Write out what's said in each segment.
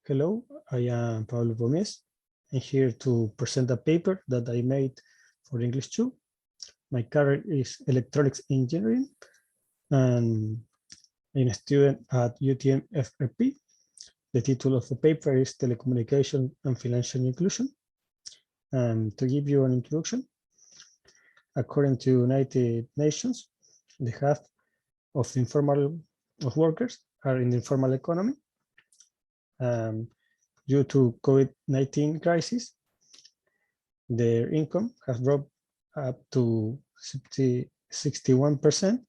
Hello, I am Pablo Pomies. I'm here to present a paper that I made for English 2. My career is electronics engineering, and I'm a student at UTN FRP. The title of the paper is Telecommunications and Financial Inclusion. To give you an introduction, according to United Nations, the half of workers are in the informal economy. Due to COVID-19 crisis, their income has dropped up to 61%,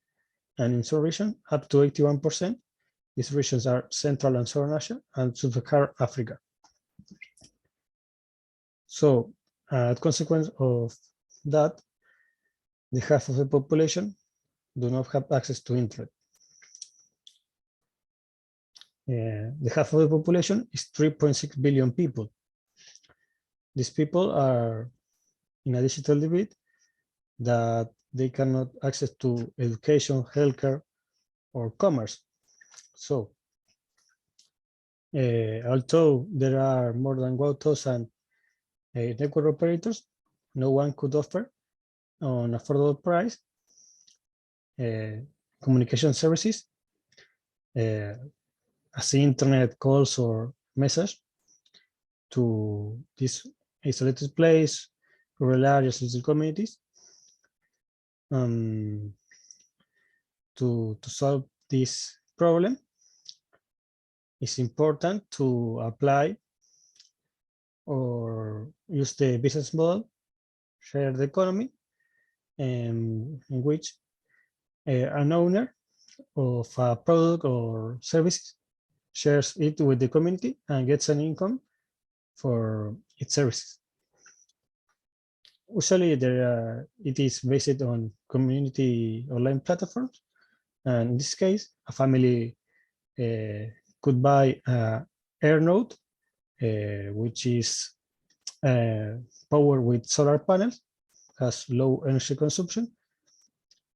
and in some regions up to 81%. These regions are Central and Southern Asia and Sub-Saharan Africa. So, as a consequence of that, the half of the population do not have access to internet. The half of the population is 3.6 billion people. These people are in a digital divide that they cannot access to education, healthcare, or commerce. So, although there are more than 1,000 network operators, no one could offer on affordable price communication services as internet calls or message to this isolated place, rural areas, little communities. To solve this problem, it's important to apply or use the business model, shared economy, in which an owner of a product or service shares it with the community and gets an income for its services. Usually it is based on community online platforms. And in this case, a family could buy an air node, which is powered with solar panels, has low energy consumption,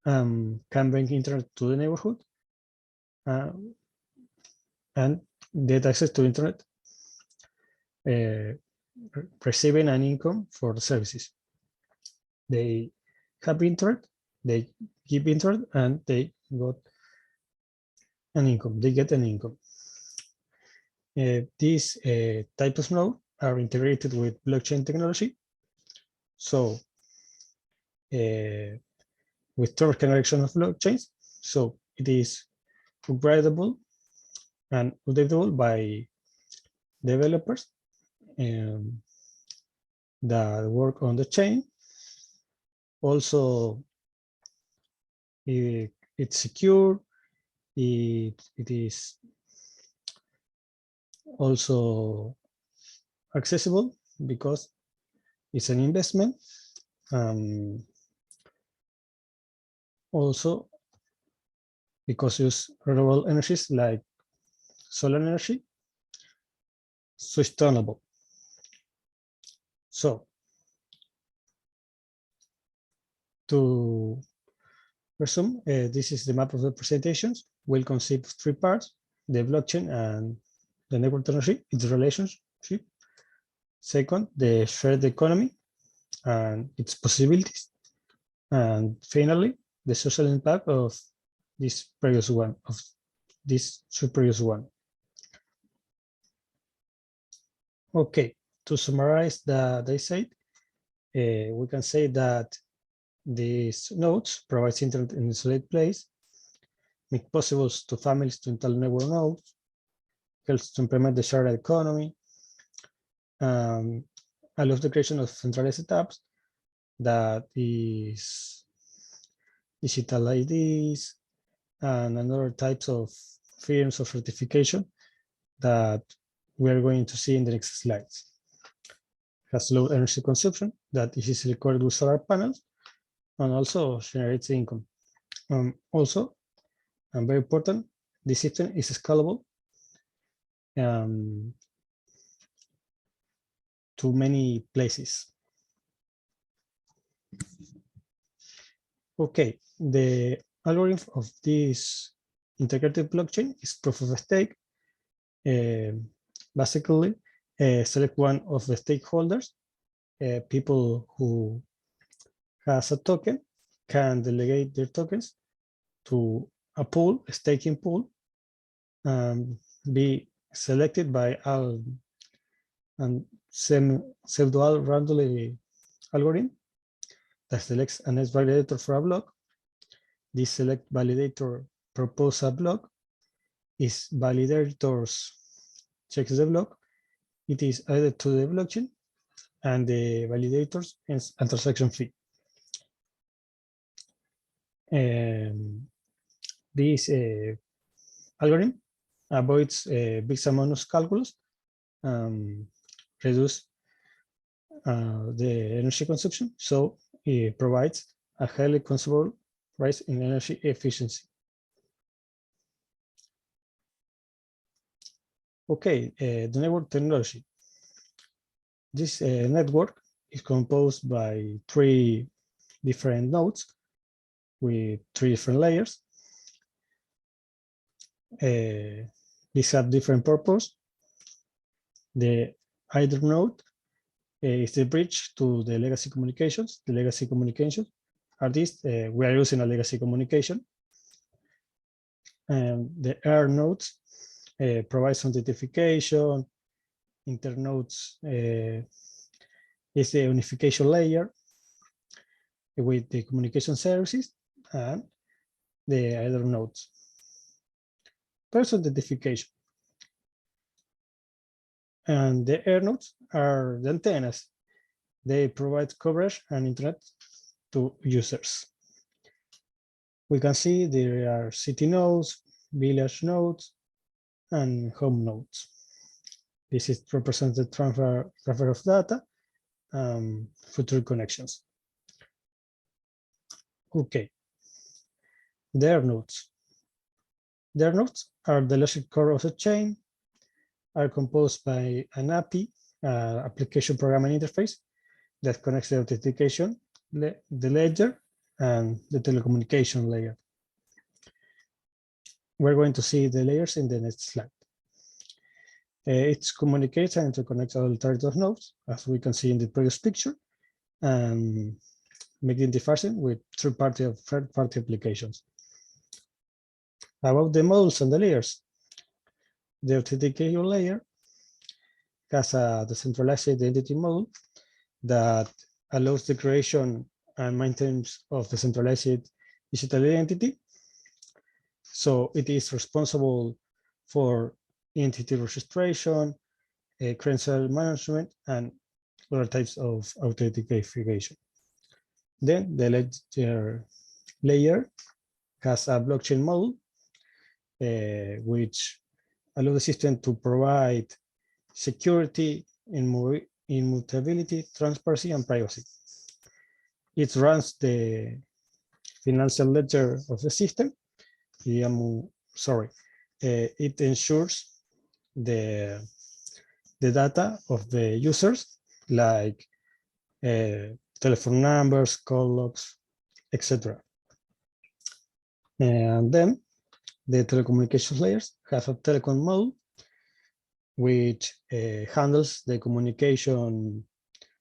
can bring internet to the neighborhood, and get access to internet, receiving an income for the services. They have internet, they give internet, and they got an income. They get an income. These types of nodes are integrated with blockchain technology. So, with third generation of blockchains, so it is upgradable and updatable by developers that work on the chain. Also, it's secure. It is also accessible because it's an investment. Also, because use renewable energies like solar energy, sustainable. So, to resume, this is the map of the presentations. Will consist of 3 parts: the blockchain and the network technology, its relationship. Second, the shared economy and its possibilities. And finally, the social impact of this previous one, of this previous one. Okay, to summarize that I said, we can say that these nodes provide internet in a isolated place, make possible to families to install network nodes, helps to implement the shared economy, allows the creation of centralized apps that is digital IDs and other types of firms of certification that we are going to see in the next slides. Has low energy consumption that is easily covered with solar panels, and also generates income. Also, and very important, the system is scalable to many places. Okay, the algorithm of this integrated blockchain is proof of stake. basically, select one of the stakeholders. People who has a token can delegate their tokens to a pool, a staking pool, be selected by a pseudo randomly algorithm that selects a next validator for a block. This select validator proposes a block. Its validators checks the block. It is added to the blockchain, and the validators ends a transaction fee. This algorithm avoids big amount of calculus, reduce the energy consumption, so it provides a highly consumable rise in energy efficiency. Okay, the network technology. This network is composed by 3 different nodes with 3 different layers. These have different purpose. The either node is the bridge to the legacy communications. The legacy communications are these. We are using a legacy communication. And the R nodes provides authentication. Internodes is the unification layer with the communication services, and the other nodes. First, authentication. And the air nodes are the antennas. They provide coverage and internet to users. We can see there are city nodes, village nodes, and home nodes. This is represents the transfer of data, future connections. Okay, their nodes. Their nodes are the logic core of the chain, are composed by an API, application programming interface, that connects the authentication, the ledger, and the telecommunication layer. We're going to see the layers in the next slide. It communicates and interconnects all alternative nodes, as we can see in the previous picture, and making interfacing with third-party or third-party applications. About the modules and the layers, the authentication layer has a decentralized identity module that allows the creation and maintenance of the centralized digital identity. So it is responsible for entity registration, credential management, and other types of authentication. Then the ledger layer has a blockchain module, which allows the system to provide security, immutability, transparency, and privacy. It runs the financial ledger of the system. It ensures the data of the users, like telephone numbers, call logs, etc. And then the telecommunications layers have a telecom module, which handles the communication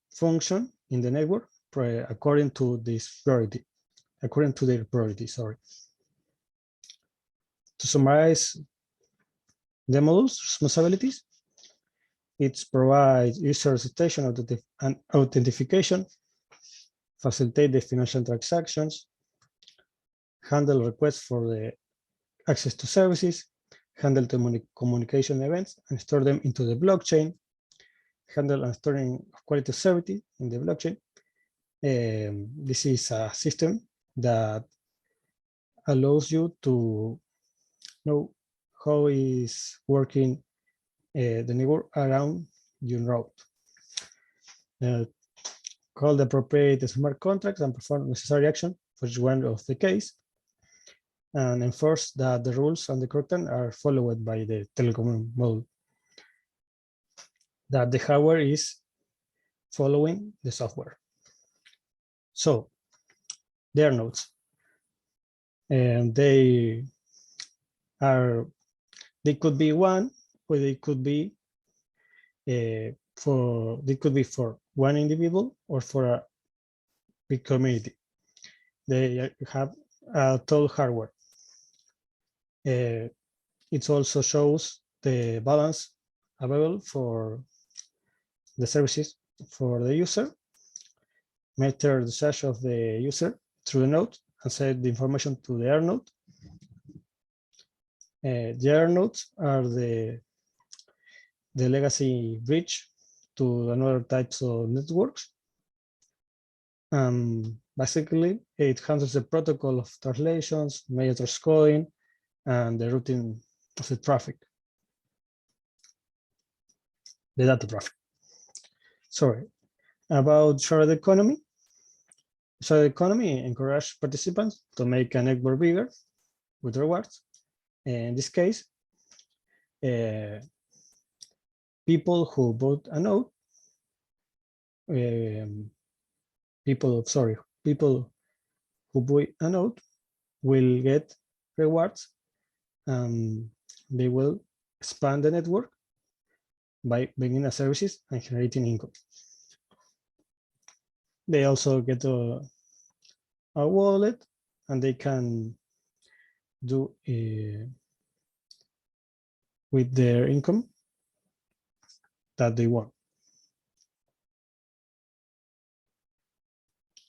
function in the network according to this priority, according to their priority, sorry. To summarize the module's responsibilities, it provides user registration and authentication, facilitate the financial transactions, handle requests for the access to services, handle the communication events and store them into the blockchain, handle and storing quality of service in the blockchain. This is a system that allows you to know how is working the network around your route. Call the appropriate smart contracts and perform necessary action for each one of the case, and enforce that the rules and the content are followed by the telecom module. That the hardware is following the software. So they are nodes, and they could be one, or they could be It could be for one individual or for a big community. They have a total hardware. It also shows the balance available for the services for the user, measure the search of the user through the node, and set the information to the R node. The R nodes are the legacy bridge to another types of networks. Basically, it handles the protocol of translations, major transcoding, and the routing of the traffic, the data traffic. Sorry, about shared economy. Shared economy encourages participants to make a network bigger with rewards. In this case, people who bought a node, people who buy a node will get rewards, and they will expand the network by bringing a services and generating income. They also get a wallet, and they can do with their income that they want.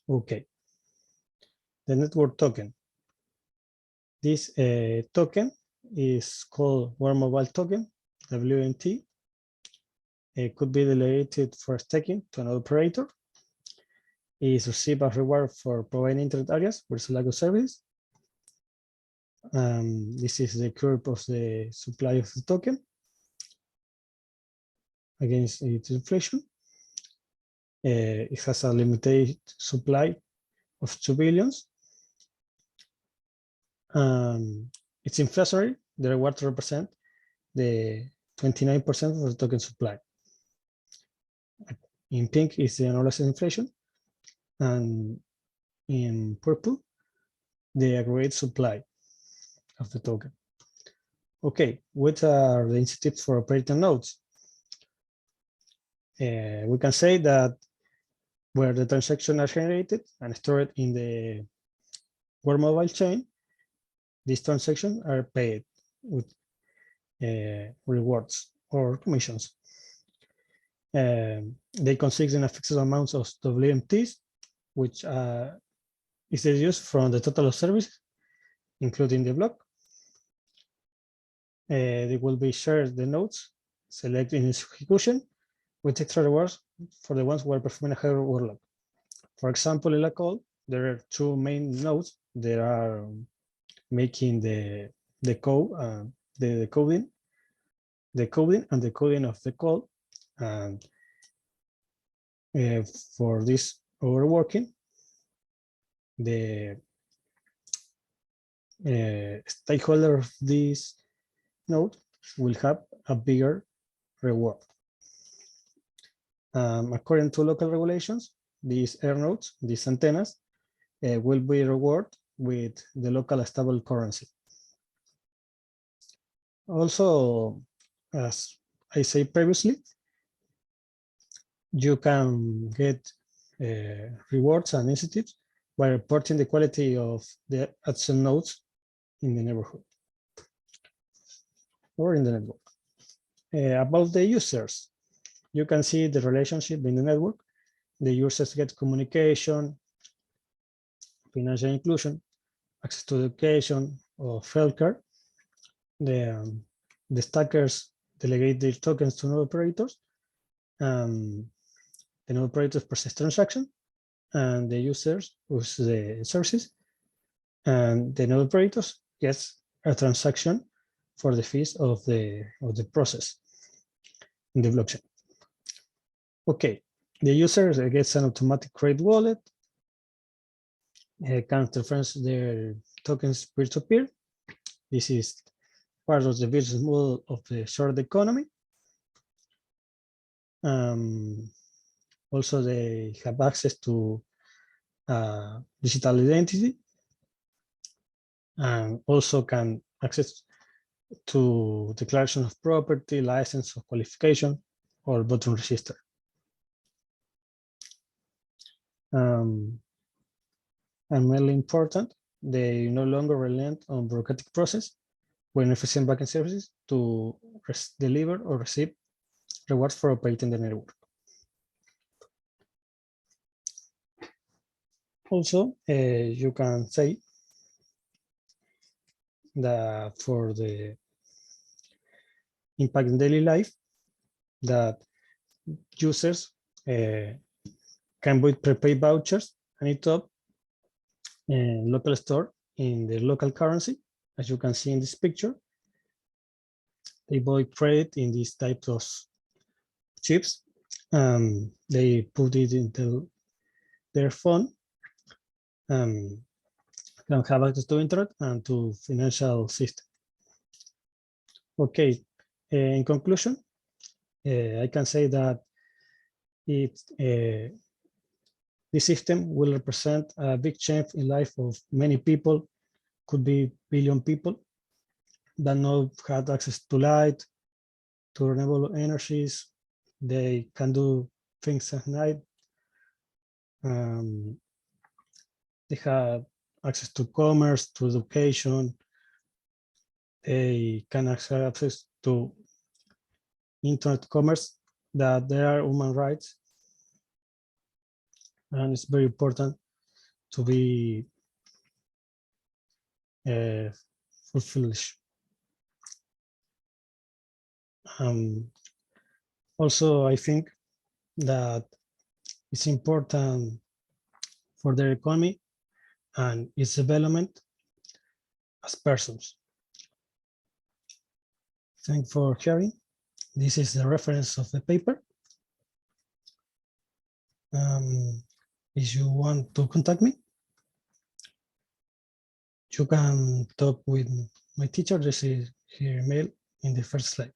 Okay, the network token. This token is called Web Mobile Token, WMT. It could be delegated for staking to an operator. It is received as reward for providing internet areas with lack of service. This is the curve of the supply of the token against its inflation. It has a limited supply of 2 billions. It's inflationary. The reward represent the 29% of the token supply. In pink is the annualized inflation, and in purple, the aggregate supply of the token. Okay, what are the incentives for operating nodes? We can say that where the transactions are generated and stored in the Web Mobile chain, these transactions are paid with rewards or commissions. They consist in a fixed amount of WMTs, which is deduced from the total of services, including the block. They will be shared the nodes, selected in execution, with extra rewards for the ones who are performing a higher workload. For example, in a call, there are 2 main nodes that are making the code, the coding and the coding of the call. And for this overworking, the stakeholder of this node will have a bigger reward. According to local regulations, these air nodes, these antennas, will be rewarded with the local stable currency. Also, as I said previously, you can get rewards and incentives by reporting the quality of the adjacent nodes in the neighborhood or in the network. About the users, you can see the relationship in the network. The users get communication, financial inclusion, access to education, or healthcare. The stackers delegate their tokens to node operators. The node operators process transaction, and the users use the services, and the node operators gets a transaction for the fees of the process in the blockchain. Okay, the user gets an automatic credit wallet, can transfer their tokens peer-to-peer. This is part of the business model of the shared economy. Also, they have access to digital identity, and also can access to declaration of property, license, or qualification. or button register. And mainly important, they no longer rely on bureaucratic process when efficient backend services to deliver or receive rewards for operating the network. Also, you can say that for the impact in daily life, that users can buy prepaid vouchers anytime in local store in the local currency, as you can see in this picture. They buy credit in these types of chips. They put it into their phone. Can have access to internet and to financial system. Okay, in conclusion, I can say that this system will represent a big change in life of many people, could be billion people that not had access to light, to renewable energies. They can do things at night. They have access to commerce, to education. They can have access to internet commerce, that there are human rights. And it's very important to be fulfilled. Also, I think that it's important for their economy and its development as persons. Thanks for hearing. This is the reference of the paper. If you want to contact me, you can talk with my teacher. This is her email in the first slide.